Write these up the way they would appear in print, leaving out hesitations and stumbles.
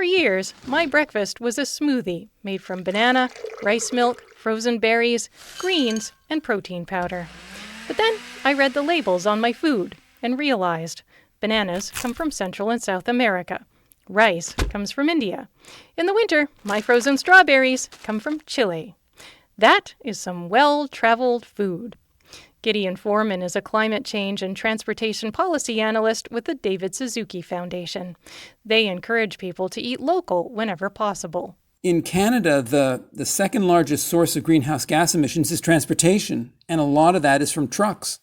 For years, my breakfast was a smoothie made from banana, rice milk, frozen berries, greens, and protein powder. But then I read the labels on my food and realized bananas come from Central and South America. Rice comes from India. In the winter, my frozen strawberries come from Chile. That is some well-traveled food. Gideon Foreman is a climate change and transportation policy analyst with the David Suzuki Foundation. They encourage people to eat local whenever possible. In Canada, the second largest source of greenhouse gas emissions is transportation, and a lot of that is from trucks.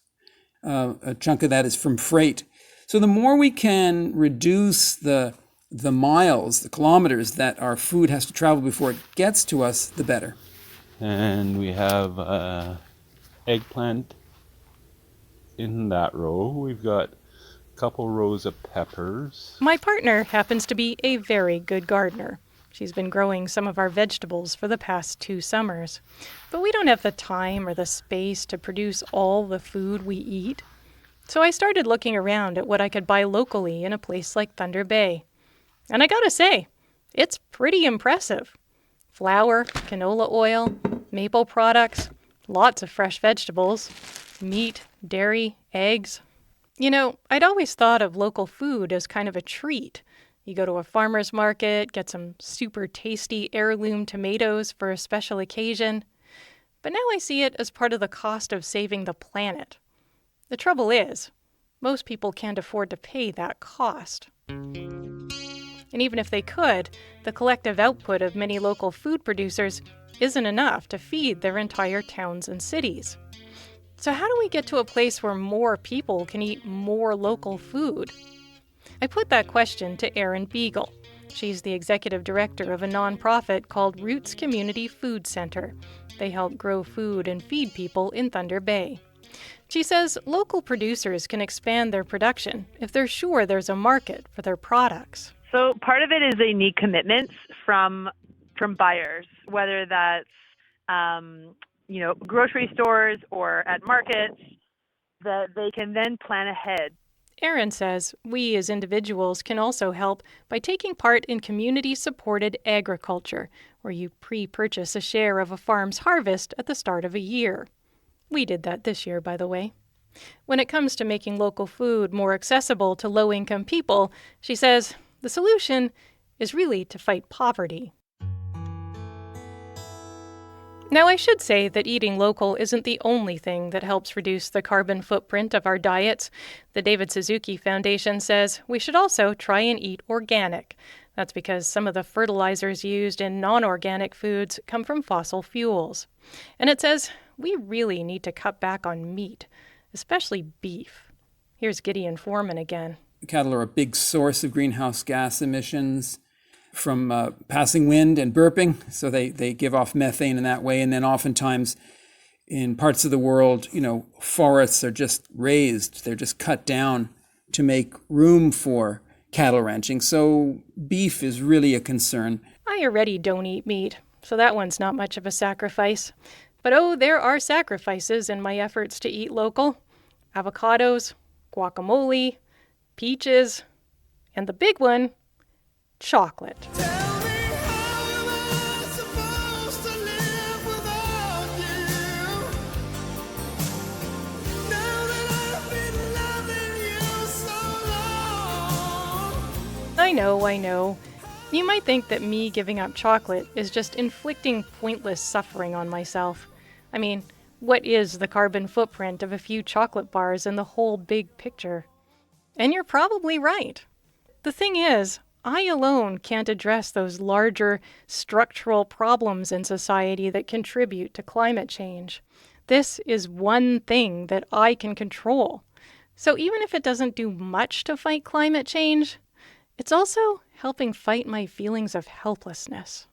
A chunk of that is from freight. So the more we can reduce the miles, the kilometers that our food has to travel before it gets to us, the better. And we have eggplant in that row. We've got a couple rows of peppers. My partner happens to be a very good gardener. She's been growing some of our vegetables for the past 2 summers. But we don't have the time or the space to produce all the food we eat. So I started looking around at what I could buy locally in a place like Thunder Bay. And I gotta say, it's pretty impressive. Flour, canola oil, maple products, lots of fresh vegetables, meat, dairy, eggs. You know, I'd always thought of local food as kind of a treat. You go to a farmer's market, get some super tasty heirloom tomatoes for a special occasion. But now I see it as part of the cost of saving the planet. The trouble is, most people can't afford to pay that cost. And even if they could, the collective output of many local food producers isn't enough to feed their entire towns and cities. So how do we get to a place where more people can eat more local food? I put that question to Erin Beagle. She's the executive director of a nonprofit called Roots Community Food Center. They help grow food and feed people in Thunder Bay. She says local producers can expand their production if they're sure there's a market for their products. So part of it is they need commitments from buyers, whether that's grocery stores or at markets, that they can then plan ahead. Erin says we as individuals can also help by taking part in community-supported agriculture, where you pre-purchase a share of a farm's harvest at the start of a year. We did that this year, by the way. When it comes to making local food more accessible to low-income people, she says the solution is really to fight poverty. Now, I should say that eating local isn't the only thing that helps reduce the carbon footprint of our diets. The David Suzuki Foundation says we should also try and eat organic. That's because some of the fertilizers used in non-organic foods come from fossil fuels. And it says we really need to cut back on meat, especially beef. Here's Gideon Foreman again. Cattle are a big source of greenhouse gas emissions from passing wind and burping, so they give off methane in that way. And then oftentimes in parts of the world, forests are just razed. They're just cut down to make room for cattle ranching. So beef is really a concern. I already don't eat meat, so that one's not much of a sacrifice. But there are sacrifices in my efforts to eat local. Avocados, guacamole, peaches, and the big one, chocolate. I know. You might think that me giving up chocolate is just inflicting pointless suffering on myself. I mean, what is the carbon footprint of a few chocolate bars in the whole big picture? And you're probably right. The thing is, I alone can't address those larger structural problems in society that contribute to climate change. This is one thing that I can control. So even if it doesn't do much to fight climate change, it's also helping fight my feelings of helplessness.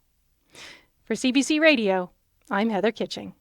For CBC Radio, I'm Heather Kitching.